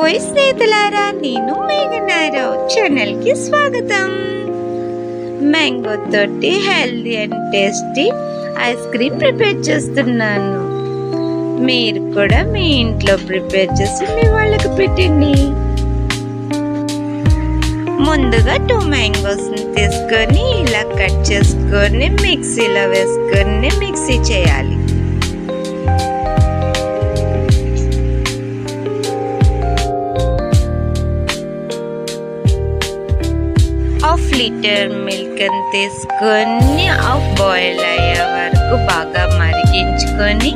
ఓయ్ స్నేహితులారా, నేను మేఘనారావు ఛానల్కి స్వాగతం. మ్యాంగో తోటి healthy and tasty ice cream prepare చేస్తున్నాను. మీరు కూడా మీ ఇంట్లో ప్రిపేర్ చేసి మీ వాళ్ళకి పెట్టండి. ముందుగా 2 మ్యాంగోస్ని తీసుకొని ఇలా కట్ చేసుకొని మిక్సీలో వేసుకొని మిక్సీ చేయాలి. హాఫ్ లీటర్ మిల్క్ అని తీసుకొని హాఫ్ బాయిల్ అయ్యే వరకు బాగా మరిగించుకొని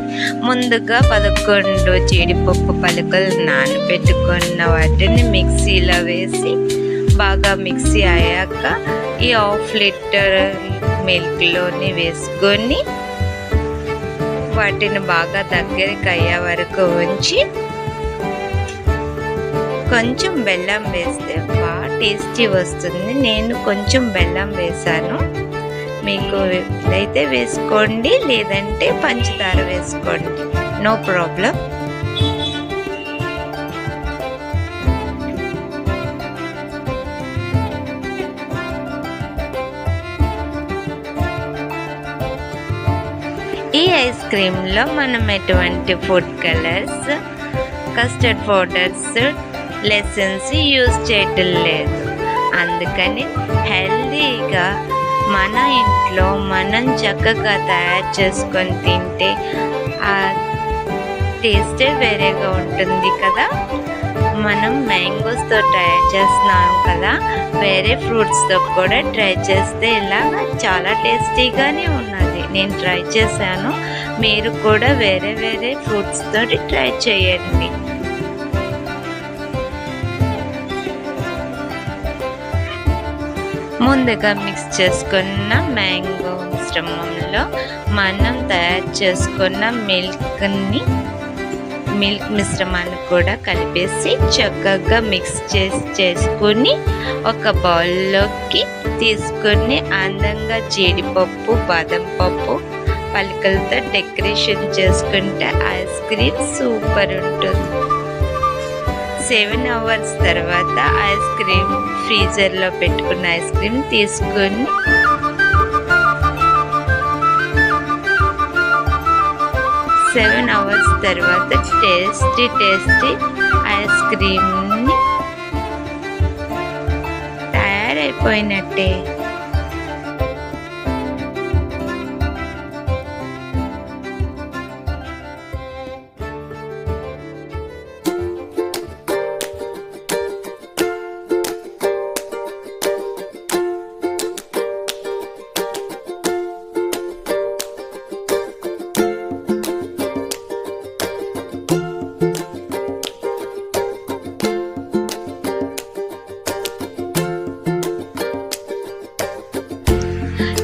ముందుగా 11 జీడిపప్పు పలుకులు నానబెట్టుకున్న వాటిని మిక్సీలో వేసి బాగా మిక్సీ అయ్యాక ఈ హాఫ్ లీటర్ మిల్క్లోని వేసుకొని వాటిని బాగా దగ్గరికి అయ్యే వరకు ఉంచి కొంచెం బెల్లం వేస్తే బాగా టేస్టీ వస్తుంది. నేను కొంచెం బెల్లం వేసాను. మీకు అయితే వేసుకోండి, లేదంటే పంచదార వేసుకోండి, నో ప్రాబ్లం. ఈ ఐస్ క్రీమ్లో మనం ఎటువంటి food colours, custard powders, lessons use చేయటం లేదు. అందుకని హెల్దీగా మన ఇంట్లో మనం చక్కగా తయారు చేసుకొని తింటే ఆ టేస్టే వేరేగా ఉంటుంది కదా. మనం మ్యాంగోస్తో తయారు చేస్తున్నాం కదా, వేరే ఫ్రూట్స్తో కూడా ట్రై చేస్తే ఇలా చాలా టేస్టీగానే ఉన్నది. నేను ట్రై చేశాను, మీరు కూడా వేరే వేరే ఫ్రూట్స్తో ట్రై చేయండి. ముందుగా మిక్స్ చేసుకున్న మ్యాంగో మిశ్రమంలో మనం తయారు చేసుకున్న మిల్క్ మిశ్రమాన్ని కూడా కలిపేసి చక్కగా మిక్స్ చేసుకుని ఒక బౌల్లోకి తీసుకుని అందంగా జీడిపప్పు, బాదం పప్పు పలుకులతో డెకరేషన్ చేసుకుంటే ఐస్ క్రీమ్ సూపర్ ఉంటుంది. 7 hours తర్వాత ఐస్ క్రీమ్ ఫ్రీజర్లో పెట్టుకున్న ఐస్ క్రీమ్ తీసుకొని సెవెన్ అవర్స్ తర్వాత టేస్టీ ఐస్ క్రీమ్ని తయారైపోయినట్టే.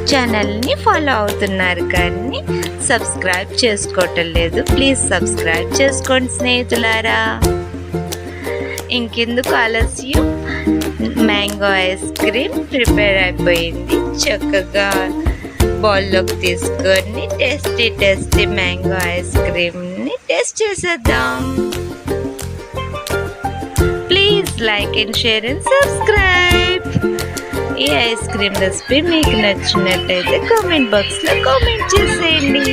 ఛానల్ని ఫాలో అవుతున్నారు కానీ సబ్స్క్రైబ్ చేసుకోవటం లేదు. ప్లీజ్ సబ్స్క్రైబ్ చేసుకోండి స్నేహితులారా. ఇంకెందుకు ఆలస్యం, మ్యాంగో ఐస్ క్రీమ్ ప్రిపేర్ అయిపోయింది. చక్కగా బౌల్లోకి తీసుకొని టేస్టీ మ్యాంగో ఐస్ క్రీమ్ని టేస్ట్ చేసేద్దాం. Please like and share and subscribe. ఈ ఐస్ క్రీమ్ రెసిపీ మీకు నచ్చినట్టయితే కామెంట్ బాక్స్లో కామెంట్ చేసేయండి.